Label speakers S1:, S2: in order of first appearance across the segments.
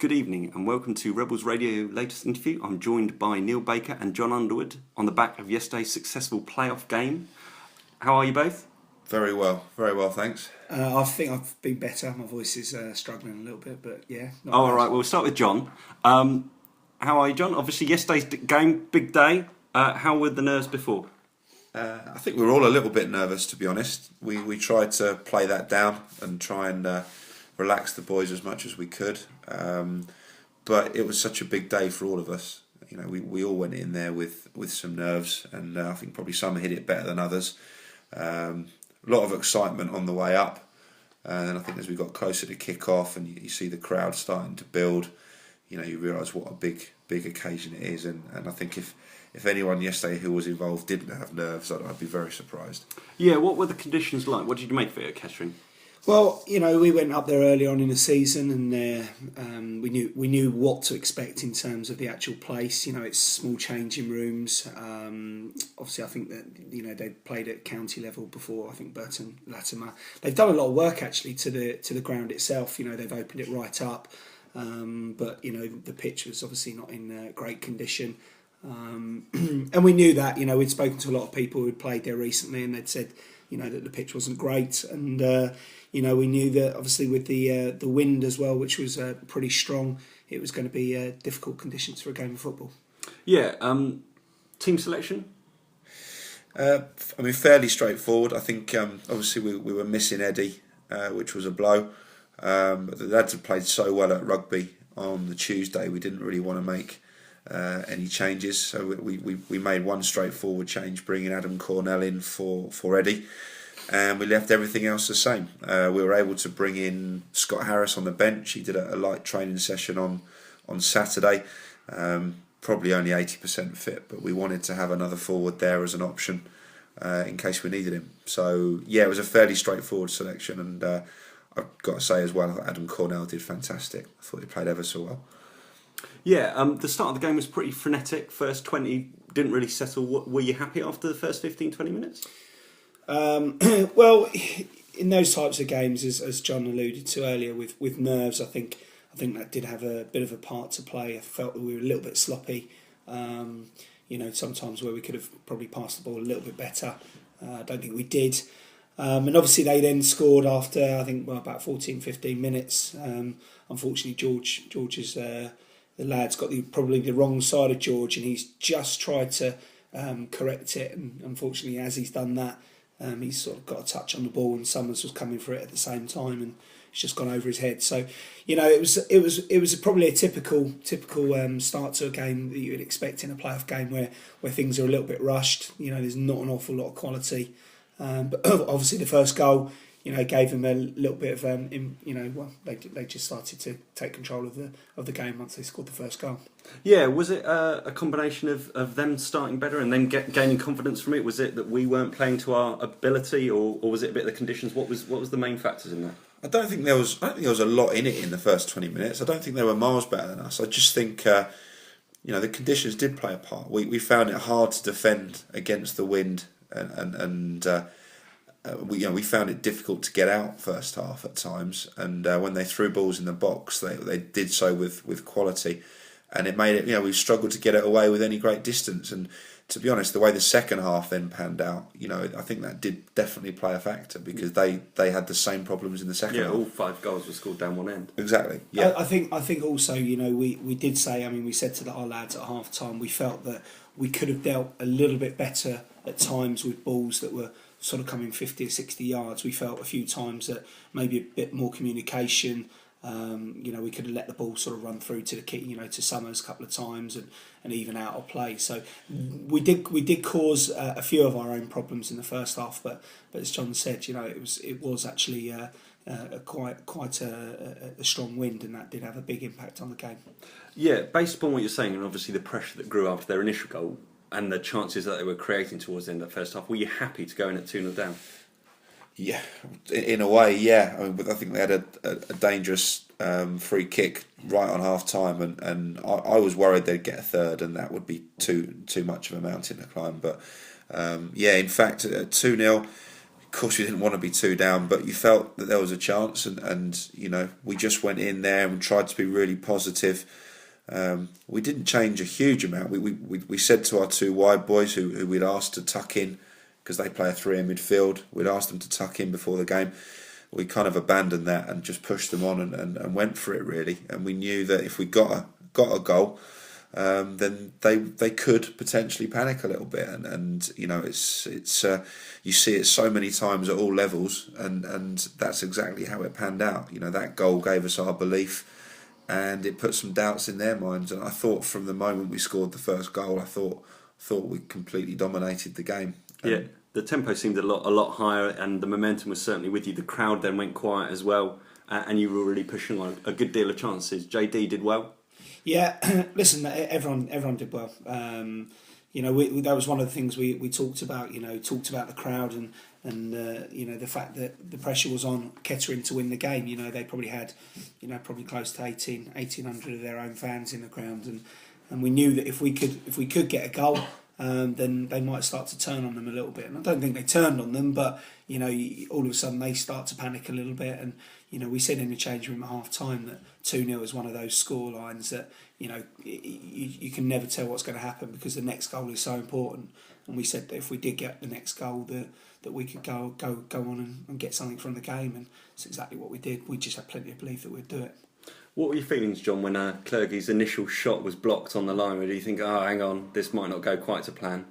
S1: Good evening and welcome to Rebels Radio latest interview. I'm joined by Neil Baker and John Underwood on the back of yesterday's successful playoff game. How are you both?
S2: Very well, thanks.
S3: I think I've been better. My voice is struggling a little bit, but yeah.
S1: All right, we'll start with John. How are you, John? Obviously, yesterday's game, big day. How were the nerves before?
S2: I think we were all a little bit nervous, to be honest. We tried to play that down and try and relax the boys as much as we could. But it was such a big day for all of us. You know, we all went in there with some nerves, and I think probably some hit it better than others. A lot of excitement on the way up, and I think as we got closer to kick-off and you see the crowd starting to build, you know, you realise what a big occasion it is. And I think if anyone yesterday who was involved didn't have nerves, I'd be very surprised.
S1: Yeah, what were the conditions like? What did you make of it at Kettering?
S3: Well, you know, we went up there early on in the season, and we knew what to expect in terms of the actual place. You know, it's small changing rooms. Obviously, I think that they played at county level before. I think Burton, Latimer. They've done a lot of work actually to the ground itself. You know, they've opened it right up, but you know the pitch was obviously not in great condition. And we knew that. You know, we'd spoken to a lot of people who'd played there recently, and they'd said, you know, that the pitch wasn't great, and you know, we knew that obviously with the wind as well, which was pretty strong, it was going to be difficult conditions for a game of football.
S1: Yeah, team selection?
S2: I mean, fairly straightforward. I think obviously we were missing Eddie, which was a blow. But the lads had played so well at rugby on the Tuesday, we didn't really want to make any changes. So we made one straightforward change, bringing Adam Cornell in for Eddie. And we left everything else the same. We were able to bring in Scott Harris on the bench. He did a light training session on Saturday. Probably only 80% fit, but we wanted to have another forward there as an option in case we needed him. So, yeah, it was a fairly straightforward selection. And I've got to say as well, that Adam Cornell did fantastic. I thought he played ever so well.
S1: Yeah, the start of the game was pretty frenetic. First 20 didn't really settle. Were you happy after the first 15, 20 minutes?
S3: Well, in those types of games, as John alluded to earlier, with nerves, I think that did have a bit of a part to play. I felt that we were a little bit sloppy. You know, sometimes where we could have probably passed the ball a little bit better. I don't think we did. And obviously they then scored after, I think, about 14, 15 minutes. Unfortunately, George's the lad's got probably the wrong side of George, and he's just tried to correct it. And unfortunately, as he's done that, he's sort of got a touch on the ball, and Summers was coming for it at the same time, and it's just gone over his head. So, you know, it was probably a typical start to a game that you would expect in a playoff game where things are a little bit rushed. You know, there's not an awful lot of quality, but obviously the first goal, you know, gave them a little bit of they just started to take control of the game once they scored the first goal.
S1: Yeah, was it a combination of them starting better and then gaining confidence from it? Was it that we weren't playing to our ability, or was it a bit of the conditions? What was the main factors in that?
S2: I don't think there was a lot in it in the first 20 minutes. I don't think they were miles better than us. I just think the conditions did play a part. We found it hard to defend against the wind, and we found it difficult to get out first half at times. And when they threw balls in the box, they did so with quality. And it made it, you know, we struggled to get it away with any great distance. And to be honest, the way the second half then panned out, you know, I think that did definitely play a factor, because they had the same problems in the second half.
S1: Yeah, all 5 goals were scored down one end.
S2: Exactly. Yeah.
S3: I think also, you know, we did say, I mean, we said to our lads at half time, we felt that we could have dealt a little bit better at times with balls that were sort of coming 50 or 60 yards. We felt a few times that maybe a bit more communication. You know, we could have let the ball sort of run through to the kit, you know, to Summers a couple of times and even out of play. So we did cause a few of our own problems in the first half, but as John said, you know, it was actually quite a strong wind, and that did have a big impact on the game.
S1: Yeah, based upon what you're saying, and obviously the pressure that grew after their initial goal and the chances that they were creating towards the end of the first half, were you happy to go in at 2-0 down?
S2: Yeah, in a way, yeah. I mean, but I think they had a dangerous free kick right on half time, and I was worried they'd get a third, and that would be too much of a mountain to climb. But yeah, in fact, at 2-0, of course we didn't want to be 2 down, but you felt that there was a chance, and we just went in there and tried to be really positive. We didn't change a huge amount. We said to our 2 wide boys who we'd asked to tuck in, because they play a 3 in midfield, we'd asked them to tuck in before the game. We kind of abandoned that and just pushed them on and went for it, really. And we knew that if we got a goal, then they could potentially panic a little bit, and it's you see it so many times at all levels, and that's exactly how it panned out. That goal gave us our belief, and it put some doubts in their minds. And I thought from the moment we scored the first goal, I thought we completely dominated the game.
S1: Yeah, the tempo seemed a lot higher, and the momentum was certainly with you. The crowd then went quiet as well, and you were really pushing on a good deal of chances. JD did well.
S3: Yeah, listen, everyone did well. That was one of the things we talked about. Talked about the crowd and the fact that the pressure was on Kettering to win the game. They probably had probably close to 1,800 of their own fans in the ground, and we knew that if we could get a goal, then they might start to turn on them a little bit. And I don't think they turned on them, but all of a sudden they start to panic a little bit. And we said in the change room at half time that 2-0 is one of those score lines that you can never tell what's going to happen, because the next goal is so important. And we said that if we did get the next goal, that we could go on and get something from the game, and it's exactly what we did. We just had plenty of belief that we'd do it.
S1: What were your feelings, John, when Clergy's initial shot was blocked on the line? Or do you think, hang on, this might not go quite to plan?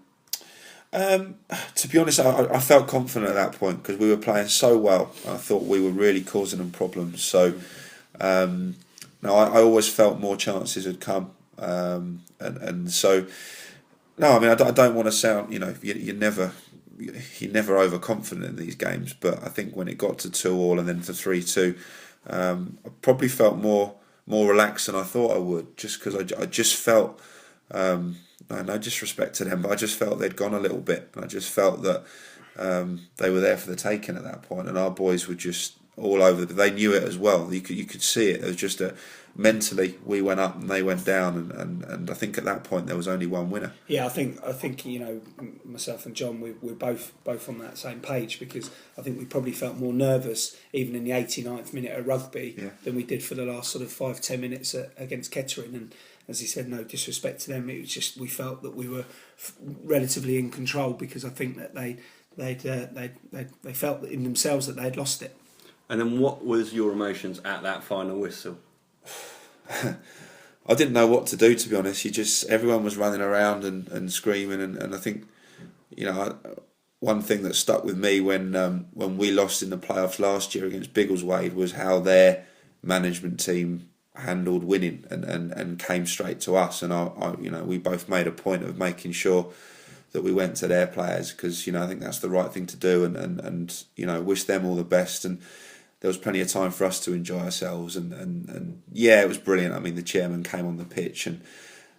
S2: To be honest, I felt confident at that point, because we were playing so well. I thought we were really causing them problems. So, no, I always felt more chances had come, and so, no, I mean, I don't want to sound, you're never overconfident in these games, but I think when it got to 2-2 and then to 3-2, I probably felt more relaxed than I thought I would, just because I just felt, no disrespect to them, but I just felt they'd gone a little bit, and I just felt that they were there for the taking at that point, and our boys were just all over. They knew it as well. You could see it. It was just mentally we went up and they went down, and I think at that point there was only one winner.
S3: Yeah, I think myself and John, we're both on that same page, because I think we probably felt more nervous even in the 89th minute at Rugby than we did for the last sort of 5-10 minutes against Kettering. And as he said, no disrespect to them, it was just we felt that we were relatively in control, because I think that they felt in themselves that they had lost it.
S1: And then what was your emotions at that final whistle?
S2: I didn't know what to do, to be honest. Everyone was running around and screaming, and I think, one thing that stuck with me when we lost in the playoffs last year against Biggleswade was how their management team handled winning and came straight to us, and we both made a point of making sure that we went to their players, because I think that's the right thing to do, and wish them all the best. And there was plenty of time for us to enjoy ourselves, and yeah, it was brilliant. I mean, the chairman came on the pitch, and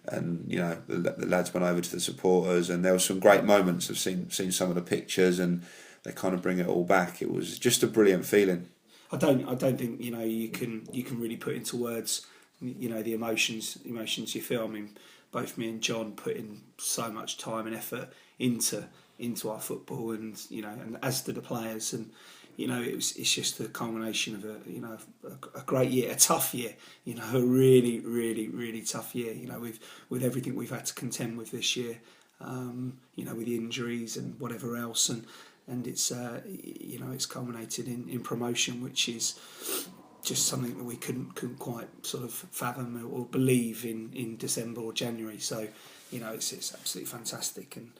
S2: the lads went over to the supporters, and there were some great moments. I've seen some of the pictures, and they kind of bring it all back. It was just a brilliant feeling.
S3: I don't think you can really put into words the emotions you feel. I mean, both me and John put in so much time and effort into our football, and and as did the players, and it's just the culmination of a great year, a tough year, a really, really, really tough year, with everything we've had to contend with this year, with the injuries and whatever else, and it's it's culminated in promotion, which is just something that we couldn't quite sort of fathom or believe in December or January. So it's absolutely fantastic. And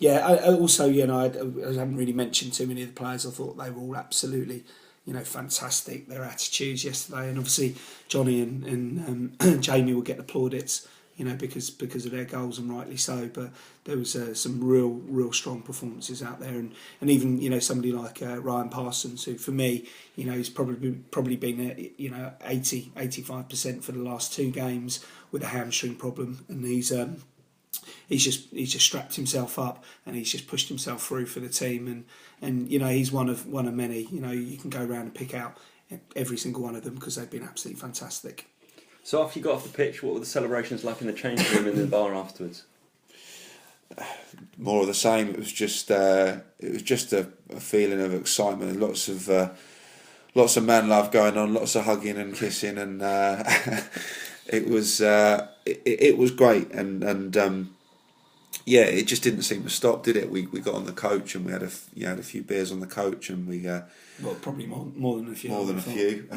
S3: I also I haven't really mentioned too many of the players. I thought they were all absolutely fantastic. Their attitudes yesterday, and obviously Johnny and Jamie will get the plaudits because of their goals, and rightly so. But there was some real strong performances out there, and even somebody like Ryan Parsons, who for me he's probably been 80-85% for the last 2 games with a hamstring problem, and he's just strapped himself up, and he's just pushed himself through for the team, and he's one of many. You can go around and pick out every single one of them, because they've been absolutely fantastic.
S1: So after you got off the pitch, what were the celebrations like in the changing room and in the bar afterwards?
S2: more of the same. It was just a feeling of excitement and lots of man love going on, lots of hugging and kissing, and it was great. And yeah, it just didn't seem to stop, did it? We got on the coach and we had a few beers on the coach, and we
S3: well, probably more than a few.
S2: More than a few.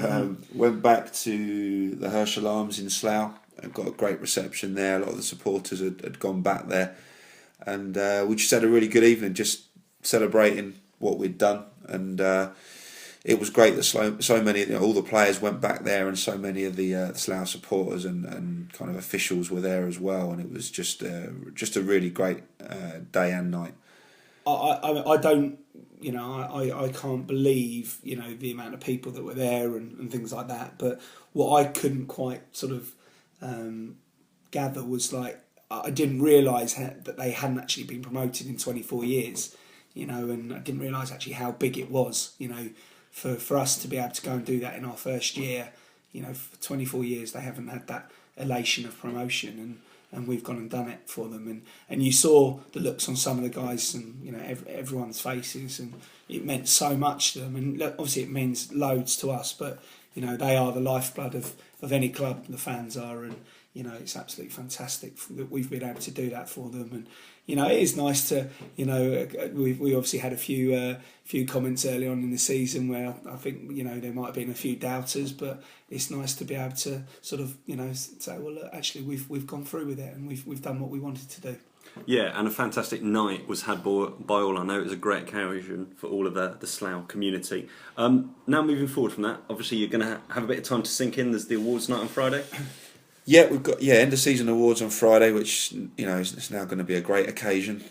S2: Went back to the Herschel Arms in Slough and got a great reception there. A lot of the supporters had gone back there, and we just had a really good evening, just celebrating what we'd done. And it was great that so many, all the players went back there, and so many of the Slough supporters and kind of officials were there as well. And it was just a really great day and night.
S3: I don't, I can't believe, the amount of people that were there and things like that. But what I couldn't quite sort of gather was, like, I didn't realise that they hadn't actually been promoted in 24 years, and I didn't realise actually how big it was, for us to be able to go and do that in our first year. For 24 years they haven't had that elation of promotion, and we've gone and done it for them, and you saw the looks on some of the guys and everyone's faces, and it meant so much to them. And obviously it means loads to us, but they are the lifeblood of any club, the fans are, and it's absolutely fantastic that we've been able to do that for them. And it is nice to, we obviously had a few comments early on in the season where I think there might have been a few doubters, but it's nice to be able to sort of say, well, look, actually we've gone through with it, and we've done what we wanted to do.
S1: Yeah, and a fantastic night was had by all. I know it was a great occasion for all of the Slough community. Now moving forward from that, obviously you're going to have a bit of time to sink in. There's the awards night on Friday.
S2: Yeah, we've got end of season awards on Friday, which is now going to be a great occasion.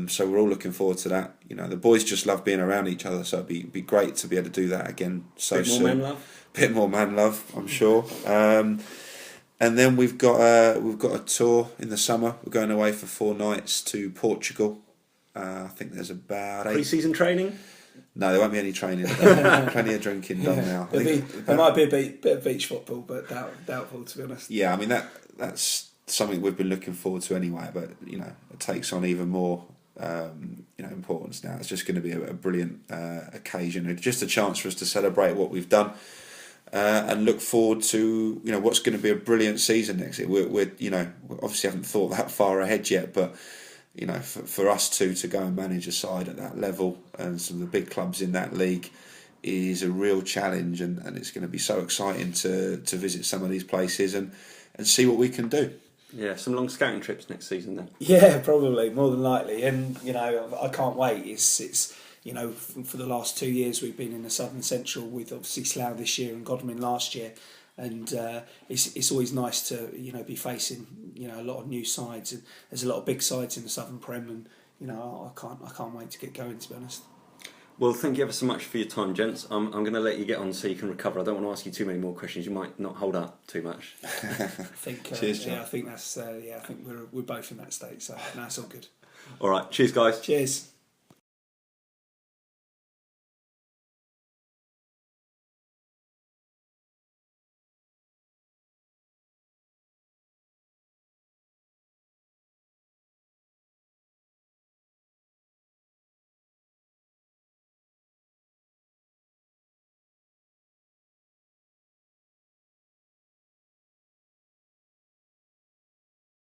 S2: So we're all looking forward to that. The boys just love being around each other, so it'd be great to be able to do that again so soon. Bit more man love, I'm sure. And then we've got a tour in the summer. We're going away for 4 nights to Portugal. I think there's about 8.
S1: Pre-season training?
S2: No, there won't be any training. Plenty of drinking done now.
S3: There might be a bit of beach football, but doubtful, to be honest.
S2: Yeah, I mean that's something we've been looking forward to anyway. But it takes on even more importance now. It's just going to be a brilliant occasion, just a chance for us to celebrate what we've done. And look forward to what's going to be a brilliant season next year. We're obviously haven't thought that far ahead yet, but for us to go and manage a side at that level and some of the big clubs in that league is a real challenge, and it's going to be so exciting to visit some of these places and see what we can do.
S1: Yeah, some long scouting trips next season then.
S3: Yeah, probably, more than likely, and I can't wait. It's for the last 2 years we've been in the Southern Central with obviously Slough this year and Godalming last year, and it's always nice to be facing a lot of new sides, and there's a lot of big sides in the Southern Prem, and I can't wait to get going, to be honest.
S1: Well, thank you ever so much for your time, gents. I'm going to let you get on so you can recover. I don't want to ask you too many more questions. You might not hold up too much.
S3: I think
S2: Cheers, John.
S3: I think that's I think we're both in that state, so no, it's all good.
S1: All right, cheers, guys.
S3: Cheers.